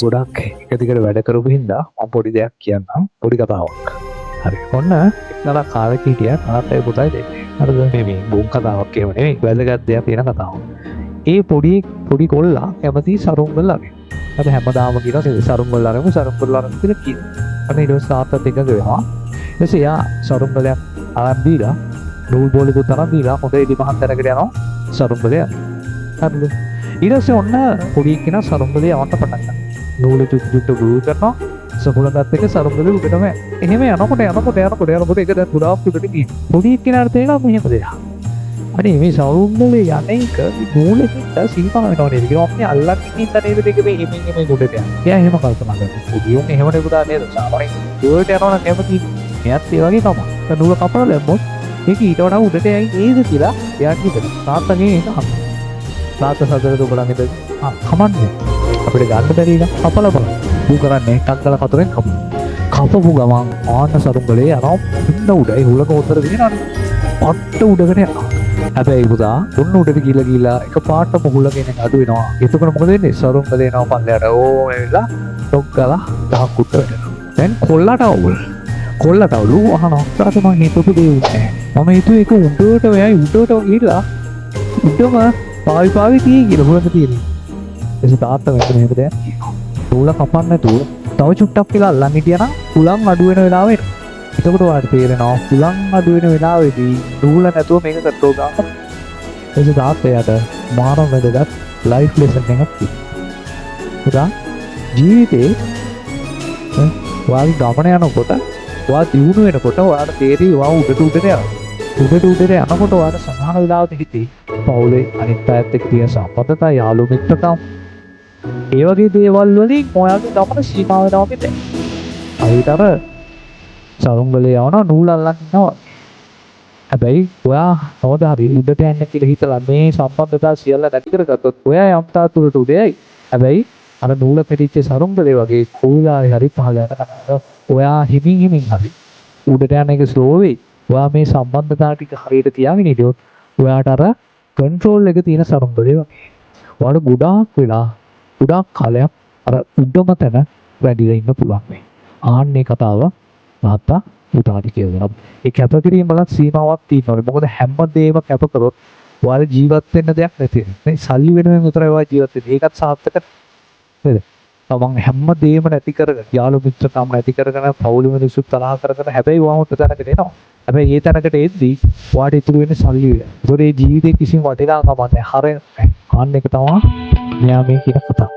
ගොඩක් එක දිගට වැඩ කරපු හින්දා මම පොඩි දෙයක් කියන්නම්. පොඩි කතාවක්. හරි. ඔන්න එක්තරා කාලෙක හිටියා තාත්තයි පුතයි දෙන්නේ. හරිද? මේ බොම් කතාවක් එහෙම නෙවෙයි. වැදගත් දෙයක් තියෙන කතාවක්. ඒ පොඩි කොල්ලා කැමති සරුංගල් අරගෙන. අද හැමදාම කියනවා සරුංගල් අරමු කියලා කියනවා. අනේ ඊට පස්සේ තාත්තත් එකඟ වෙනවා. ඊට පස්සේ යා සරුංගලයක් අරන් දීලා නූල් බෝලෙකුත් අරන් දීලා හොඳ ඉදි මහත් තැනකට යනවා සරුංගලය. හරිද? ඊට පස්සේ ඔන්න පොඩි එක්කෙනා සරුංගලේ යවන්න පටන් ගන්නවා. නූල චුට්ටු ගුරු කරනවා. සකුලගත් එක සරුංගලේ උඩටම එහෙම යනකොට ඒක දැන් පුරාවක් උඩට ගිහින්. පොඩි එක්කෙනාට තේරෙනවා මෙහෙම දෙයක්. අනේ මේ සරුංගලේ යන්නේක නූලෙකට සීමා වෙනවා නේද කියලා අපි අල්ලන්නේ ඉන්න නේද දෙක මේ එමෙන් උඩට යනවා. එයා එහෙම කල්පනා කරනවා. පොඩියෝන් එහෙම නෙවුදා නේද? සාමාන්‍යයෙන් උඩට යනවා නම් කැමති. එයාත් ඒ වගේ තමයි. දැන් නූල කපලා දැම්මොත් ඒක ඊට වඩා උඩට යයි නේද කියලා එයා හිතනවා. තාත්තගේ ඒක අහනවා. තාත්තා සදරට බලන්නේ කමන්නේ අපිට ගන්න බැරි එක කපලා බලන්න. ඌ කරන්නේ ටක්කල කතරෙන් කපපු ගමන් ආන්න සරුංගලේ යනවා පින්න උඩයි හුලක උතර දිනනනේ. පට්ට උඩකට යනවා. හැබැයි පුතා උන්න උඩට ගිහලා එක පාටම හුලගෙන අඩු වෙනවා. එතකොට මොකද වෙන්නේ? සරුංගලේ යනවා පල්ලයට. ඕම වෙලා ඩොක් ගාලා දහක් උඩ වැටෙනවා. දැන් කොල්ලට අවුලු අහනවා. තාත්තා මං හිතපු දේ උන්නේ. මම හිතුවේ ඒක උඩට වෙයි උඩට ගිහලා උඩම පාවි තියේ කියලා හොරක තියෙන්නේ. එසේ තාත්තා මෙතන නේද දැන්? නූල කපන්න නැතුව තව චුට්ටක් කියලා අල්ලන් හිටියනම් හුලං අඩු වෙන වෙලාව එනවා. එතකොට ඔයාලට තේරෙනවා හුලං අඩු වෙන වෙලාවේදී නූල නැතුව මේක කට්ටෝ ගන්න. එසේ තාත්තයාට මානව වැදගත් ලයිෆ් ලෙසන් එකක් තියෙනවා. පුතා ජීවිතේ ඔයාලගේ ගමන යනකොට ඔයා දියුණු වෙනකොට ඔයාලට තේරෙයි ඔයා උඩට යනවා. උඩට යනකොට ඔයාලට සමාන වෙලාවට හිතේ පවුලේ අනිත් අයත් එක්ක තියෙන සම්බන්ධතා යාළු මිත්‍රකම් ඒ වගේ දේවල් වලින් ඔයාගේ ගමන සීමා වෙනවා මිතේ. අයිතර සරුංගලේ යවන නූල් අල්ලන් ඉන්නවා. හැබැයි ඔයා හොද හරි උඩට යන්න කියලා හිතලා මේ සම්බන්ධතා සියල්ල නැති කරගත්තොත් ඔයා යම් තාතුරට උඩයයි. හැබැයි අර නූල පෙරිච්ච සරුංගලේ වගේ කොයිලාරි හරි පහළ යන කතාව ඔයා හිමින් හරි උඩට යන එක ස්ලෝ වෙයි. ඔයා මේ සම්බන්ධතා ටික හරියට තියාගෙන ඉතියොත් ඔයාට අර කන්ට්‍රෝල් එක තියෙන සරුංගලේ වගේ. ඔයාලට ගොඩාක් කාලයක් අර උඩම තැන වැඩිලා ඉන්න පුළුවන් මේ. ආන්නේ කතාව තාත්තා පුතාට කියනවා. ඒ කැපකිරීම වල සීමාවක් තියෙනවා. මොකද හැමදේම කැප කරොත් ඔයාලා ජීවත් වෙන්න දෙයක් නැති වෙනවා. මේ සල්ලි වෙනුවෙන් විතරයි ඔයා ජීවත් වෙන්නේ. ඒකත් සාර්ථක නේද? තමන් හැමදේම නැති කරගෙන යාළු මිත්‍රකම් නැති කරගෙන පවුලේ මිනිස්සුත් තරහ කරගෙන හැබැයි ඔයා හොට තැනකට එනවා. හැබැයි ඒ තැනකට එද්දී ඔයාට ඉතුරු වෙන්නේ සල්ලි විතරයි. ඒතකොට මේ ජීවිතේ කිසිම වටිනාකමක් නැහැ. හරියට. අන්න එක තමයි මෙයා මේ කියන කතාව.